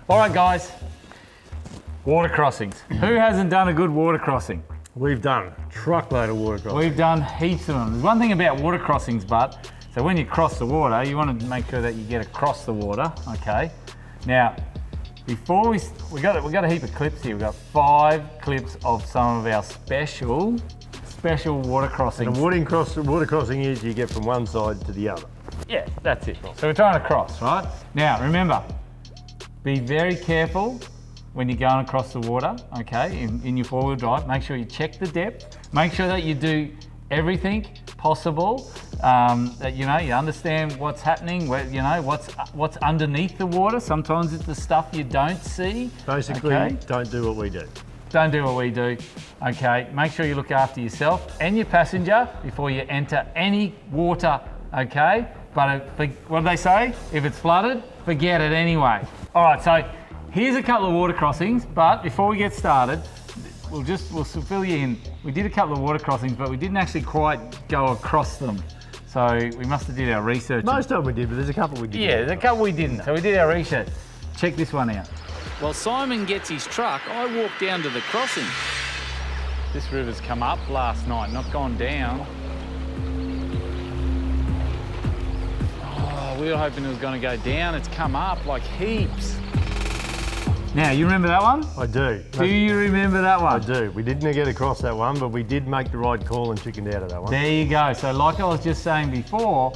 All right, guys. Water crossings. Who hasn't done a good water crossing? We've done a truckload of water crossings. We've done heaps of them. There's one thing about water crossings, but so when you cross the water, you want to make sure that you get across the water. Okay. Now, before we got a heap of clips here. We've got 5 clips of some of our special water crossings. And a water crossing is you get from one side to the other. Yeah, that's it. So we're trying to cross, right? Now, remember, be very careful when you're going across the water, okay, in your four-wheel drive. Make sure you check the depth. Make sure that you do everything possible, that you understand what's happening, what's underneath the water. Sometimes it's the stuff you don't see. Basically, okay? Don't do what we do. Don't do what we do, okay? Make sure you look after yourself and your passenger before you enter any water, okay? But what do they say? If it's flooded, forget it anyway. All right, so here's a couple of water crossings, but before we get started, we'll fill you in. We did a couple of water crossings, but we didn't actually quite go across them. So we must have did our research. Most of them we did, but there's a couple we didn't. Yeah, there's a couple we didn't. So we did our research. Check this one out. While Simon gets his truck, I walk down to the crossing. This river's come up last night, not gone down. Oh, we were hoping it was going to go down. It's come up like heaps. Now, you remember that one? I do. Do you remember that one? I do. We didn't get across that one, but we did make the right call and chickened out of that one. There you go. So like I was just saying before,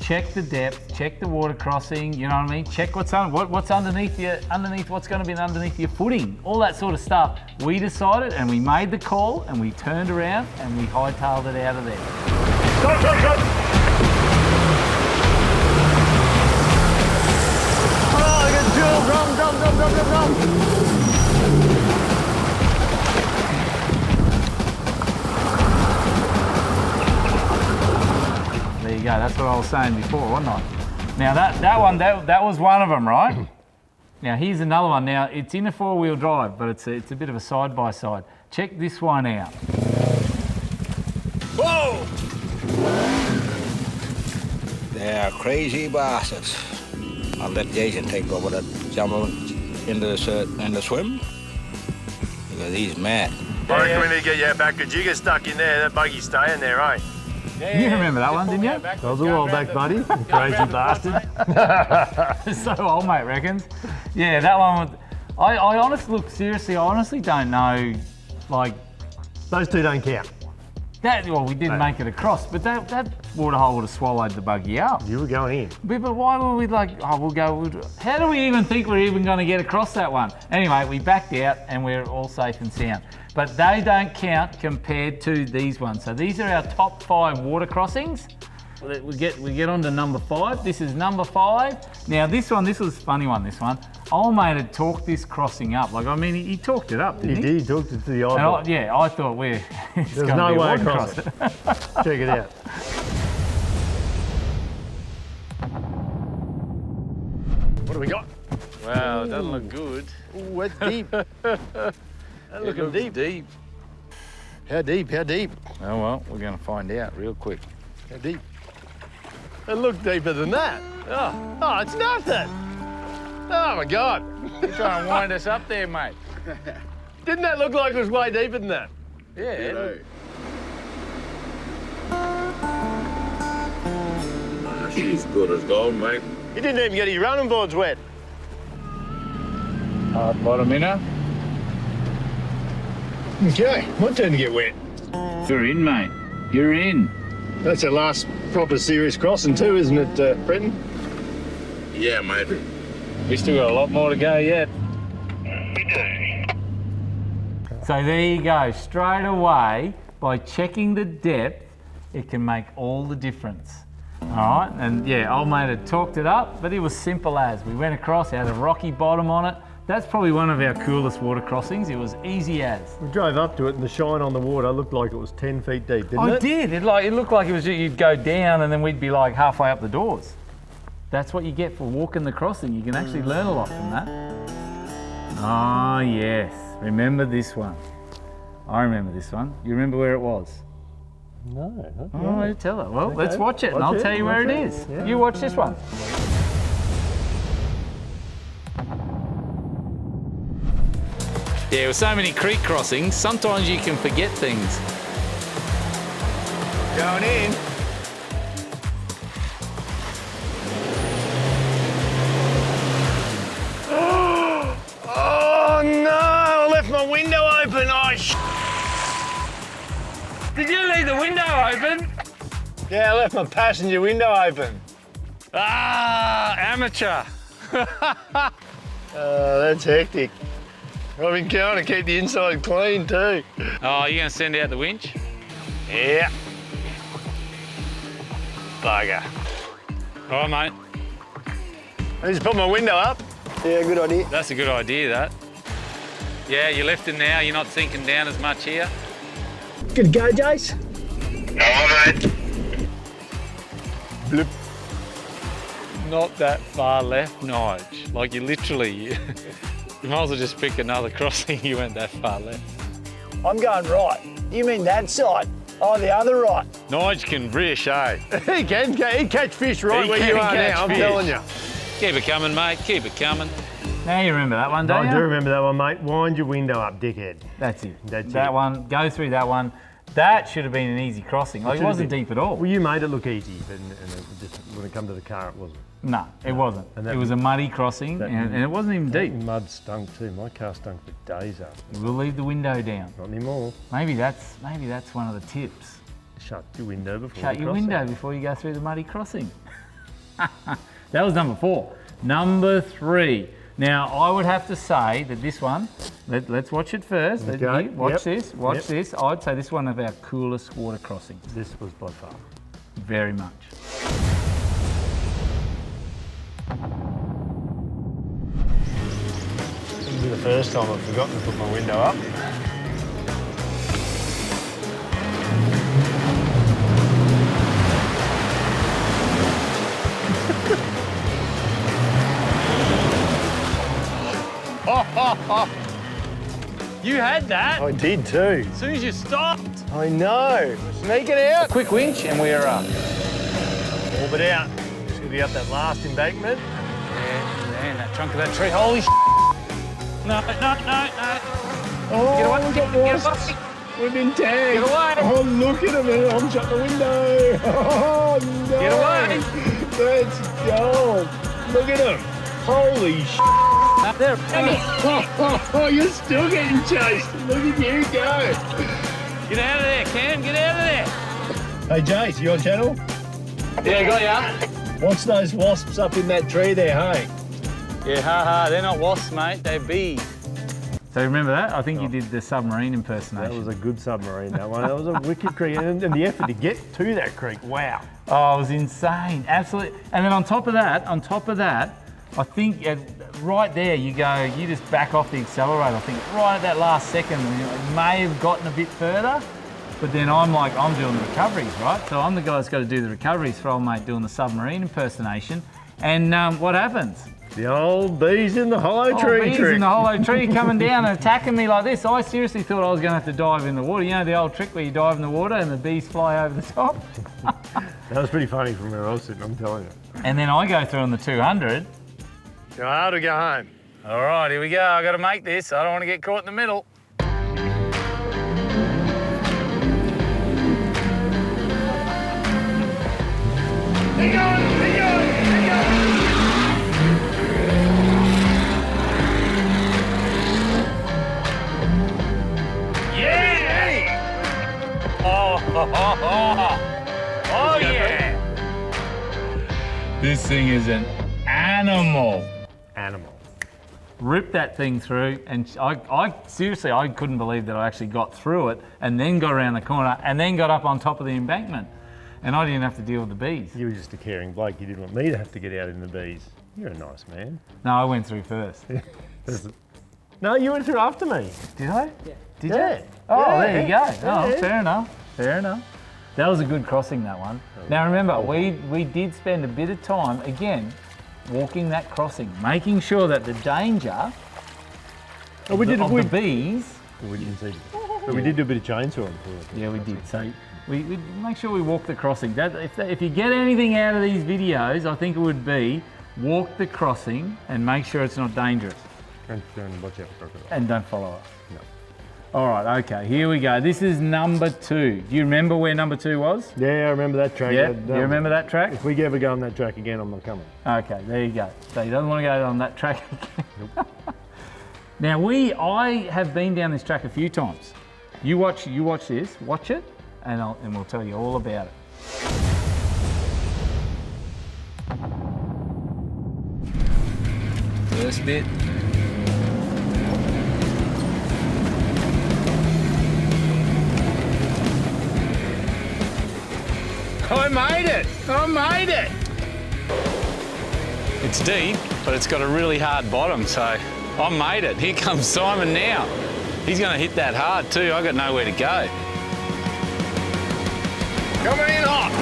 check the depth, check the water crossing, you know what I mean? Check what's underneath what's going to be underneath your footing, all that sort of stuff. We decided and we made the call and we turned around and we hightailed it out of there. Stop, stop, stop! Oh, I got Jules, drum. There you go, that's what I was saying before, wasn't I? Now that was one of them, right? Now here's another one. Now it's in a four-wheel drive, but it's a bit of a side-by-side. Check this one out. Whoa! They're crazy bastards. I'll let Jason take over that jump in the swim because he's mad. I reckon we need to get your back of jigger stuck in there. That buggy's staying there, eh? Yeah, you remember that one, didn't you? That was a while back, buddy. Crazy bastard. So old mate reckons. Yeah, that one. I honestly don't know. Like those two don't count. We didn't make it across, but that water hole would have swallowed the buggy up. You were going in. But why were we like, how do we even think we're even going to get across that one? Anyway, we backed out and we're all safe and sound. But they don't count compared to these ones. So these are our top 5 water crossings. We get on to number 5. This is number 5. Now this was a funny one, this one. Old mate had talked this crossing up. He talked it up, didn't he? He did, he talked it to the eyeball. I thought there's no way across it. Check it out. What do we got? Wow, it doesn't look good. Ooh, that's deep. That's looking deep. How deep? How deep? Oh well, we're going to find out real quick. How deep? It looked deeper than that. Oh, it's nothing. Oh my God. You're trying to wind us up there, mate. Didn't that look like it was way deeper than that? Yeah. She's good as gold, mate. You didn't even get your running boards wet. Hard bottom inner. Okay, my turn to get wet. You're in, mate. You're in. That's our last proper serious crossing too, isn't it, Brenton? Yeah, mate. We still got a lot more to go yet. We do. So there you go. Straight away, by checking the depth, it can make all the difference. All right, and yeah, old mate had talked it up, but it was simple as. We went across, had a rocky bottom on it. That's probably one of our coolest water crossings. It was easy as. We drove up to it and the shine on the water looked like it was 10 feet deep, didn't it? It did. It looked like it was you'd go down and then we'd be like halfway up the doors. That's what you get for walking the crossing. You can actually learn a lot from that. Oh yes, remember this one. I remember this one. You remember where it was? No. Oh, I tell her. Well, Okay. let's watch it and I'll tell you where it is. Yeah. You watch this one. Yeah, with so many creek crossings, sometimes you can forget things. Going in. Oh no! I left my window open. Oh Did you leave the window open? Yeah, I left my passenger window open. Ah, amateur. That's hectic. I've been trying to keep the inside clean too. Oh, you're going to send out the winch? Yeah. Bugger. All right, mate. I just put my window up. Yeah, good idea. That's a good idea, that. Yeah, you're lifting now. You're not sinking down as much here. Good go, Jase. All right. Blip. Not that far left, Nige. Like you literally, you might as well just pick another crossing. You went that far left. I'm going right. You mean that side? Oh, the other right. Nige can brish, eh? He can catch fish right He where can you are catch now, I'm fish. telling you. Keep it coming, mate. Keep it coming. Now you remember that one, don't I you? do remember that one, mate. Wind your window up, dickhead. That's it. That's that it. one, go through that one. That should have been an easy crossing. Like, it wasn't deep at all. Well, you made it look easy, but just when it come to the car, it wasn't. No, it wasn't. And that- It was a muddy crossing, that- and it wasn't even deep. Mud stunk too. My car stunk for days after. We'll leave the window down. Not anymore. Maybe that's one of the tips. Shut your window before Shut you your cross window it. before you go through the muddy crossing. That was number 4. Number 3. Now, I would have to say that this one, let's watch it first. Okay, Watch yep, this, watch yep. this. I'd say this is one of our coolest water crossings. This was by far. Very much. This will be the first time I've forgotten to put my window up. You had that I did too. as soon as you stopped. I know. Sneak it out. Quick winch and we're up. Orb it out. Just gonna be up that last embankment. Yeah, man, that trunk of that tree. Holy sh! No. Oh, Get away, we get got away. lost. We've been tagged. Get away. Oh, look at him. I'm shut the window. Oh, no. Get away. Let's go. Look at him. Holy sh! Up there. Oh, you're still getting chased. Look at you go. Get out of there, Cam. Get out of Hey, Jase, you on channel? there. Yeah, got ya. What's those wasps up in that tree there, hey? Yeah, haha. They're not wasps, mate. They're bees. So remember that? I think you did the submarine impersonation. That was a good submarine, that one. That was a wicked creek. And the effort to get to that creek, wow. Oh, it was insane, absolutely. And then on top of that, I think right there you just back off the accelerator. I think right at that last second, it may have gotten a bit further, but then I'm doing the recoveries, right? So I'm the guy that's got to do the recoveries for old mate doing the submarine impersonation. And what happens? The old bees in the hollow tree Bees trick. in the hollow tree coming down and attacking me like this. I seriously thought I was going to have to dive in the water. You know the old trick where you dive in the water and the bees fly over the top? That was pretty funny from where I was sitting, I'm telling you. And then I go through on the 200. Go hard or go home? All right, here we go. I got to make this. I don't want to get caught in the middle. Oh yeah! This thing is an animal. Animal. Ripped that thing through, and I seriously, I couldn't believe that I actually got through it and then got around the corner and then got up on top of the embankment. And I didn't have to deal with the bees. You were just a caring bloke. You didn't want me to have to get out in the bees. You're a nice man. No, I went through first. No, you went through after me. Did I? Yeah. Did Yeah. you? Oh, Yeah. there you go. Oh, Yeah. fair enough. Fair enough. That was a good crossing, that one. Now remember, we did spend a bit of time, again, walking that crossing, making sure that the danger Oh, we did. of the bees. We didn't see. But we did do a bit of chainsawing. Yeah, we did. So we make sure we walk the crossing. If you get anything out of these videos, I think it would be walk the crossing and make sure it's not dangerous. And watch out for crocodile. And don't follow us. No. All right, okay, here we go. This is number 2. Do you remember where number 2 was? Yeah, I remember that track. Yeah, do you remember that track? If we ever go on that track again, I'm not coming. Okay, there you go. So he doesn't want to go on that track again. Now I have been down this track a few times. You watch this, watch it, and we'll tell you all about it. First bit. I made it! I made it! It's deep, but it's got a really hard bottom, so I made it. Here comes Simon now. He's going to hit that hard too. I got nowhere to go. Coming in hot!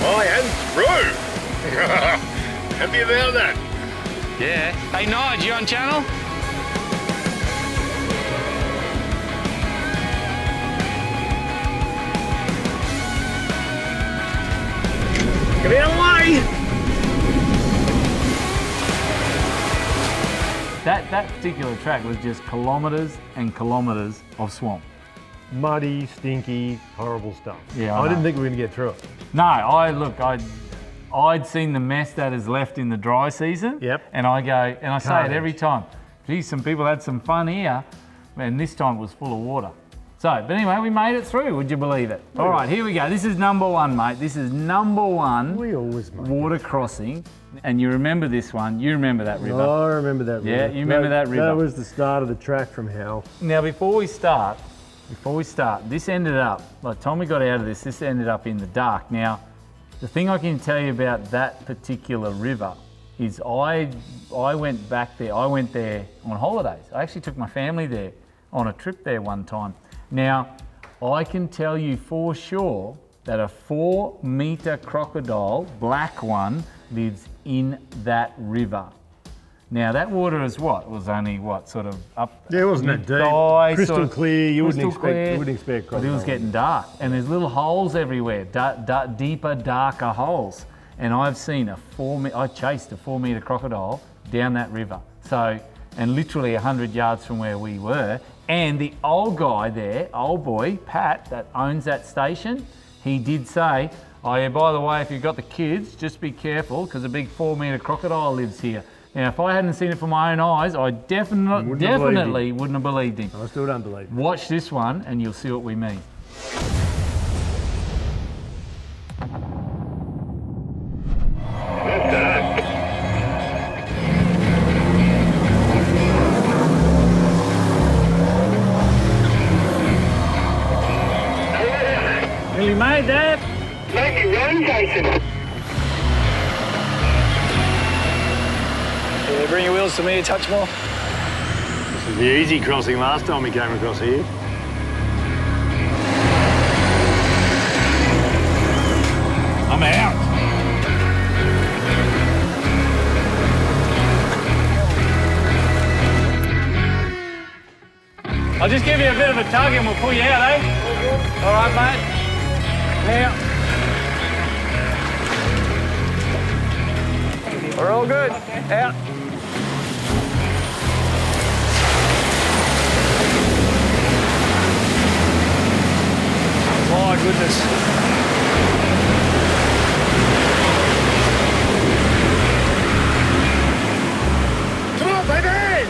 I am through! Happy about that? Yeah. Hey, Nige, you on channel? Get out of the way! That particular track was just kilometres and kilometres of swamp. Muddy, stinky, horrible stuff. Yeah, I didn't think we were going to get through it. No, I'd seen the mess that is left in the dry season. Yep. And I say Carnage. it every time. Geez, some people had some fun here, and this time it was full of water. So, but anyway, we made it through, would you believe it? All right, here we go. This is number 1, mate. This is number 1 We always make water crossing. And you remember this one. You remember that river. Oh, I remember that river. Yeah, you remember that river. That was the start of the track from hell. Now, before we start, this ended up, by the time we got out of this ended up in the dark. Now, the thing I can tell you about that particular river is I went back there. I went there on holidays. I actually took my family there on a trip there one time. Now, I can tell you for sure that a 4-metre crocodile, black one, lives in that river. Now, that water is what? It was only what, sort of up? Yeah, it wasn't that deep. thigh, Crystal sort of- clear. You wouldn't crystal clear. expect But it was getting dark, and there's little holes everywhere, deeper, darker holes. And I've seen I chased a 4-metre crocodile down that river. So, and literally 100 yards from where we were. And the old guy there, old boy, Pat, that owns that station, he did say, oh yeah, by the way, if you've got the kids, just be careful because a big 4-metre crocodile lives here. Now, if I hadn't seen it from my own eyes, I definitely wouldn't have believed him. I still don't believe it. Watch this one and you'll see what we mean. Nearly made that. Make it run, Jason. Yeah, bring your wheels to me a touch more. This was the easy crossing last time we came across here. I'm out. I'll just give you a bit of a tug and we'll pull you out, eh? All right, mate. Now. We're all good. Out. My goodness. Come on, baby!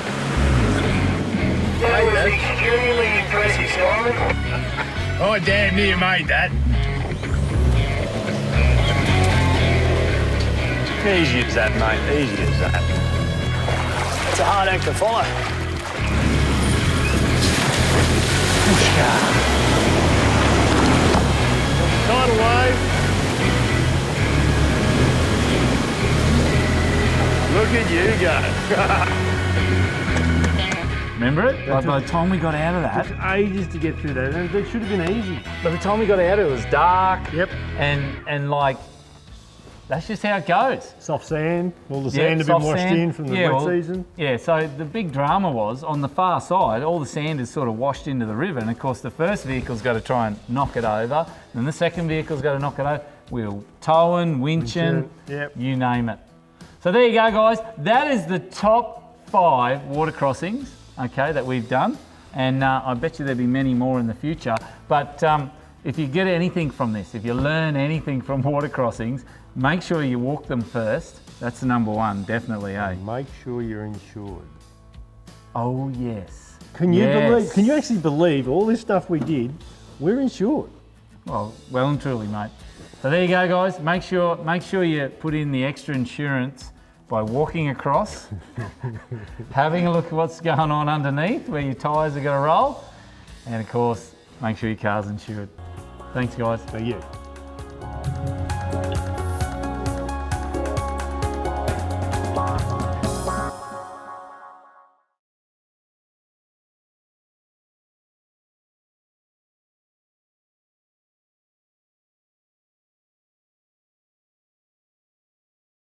That was extremely impressive, Simon. I damn near made that. Easy as that, mate. Easy as that. It's a hard act to follow. Tidal wave. Look at you go. Remember it? Like by the time we got out of that, Took ages to get through that. That should have been easy. by the time we got out, it was dark. Yep. And like, that's just how it goes. Soft sand. All the Yeah, sand had been soft washed sand. in from the Yeah, wet well, season. Yeah, so the big drama was on the far side, all the sand is sort of washed into the river, and of course the first vehicle's got to try and knock it over, then the second vehicle's got to knock it over. we'll towing, winching, Yep. you name it. So there you go, guys. That is the top 5 water crossings, okay, that we've done. And I bet you there'll be many more in the future. But if you get anything from this, if you learn anything from water crossings, make sure you walk them first. That's the number 1, definitely, eh? Make sure you're insured. Oh, yes. Can you Yes. believe? Can you actually believe all this stuff we did? We're insured. Well and truly, mate. So there you go, guys. Make sure you put in the extra insurance by walking across, having a look at what's going on underneath, where your tyres are going to roll, and of course, make sure your car's insured. Thanks, guys. Thank you.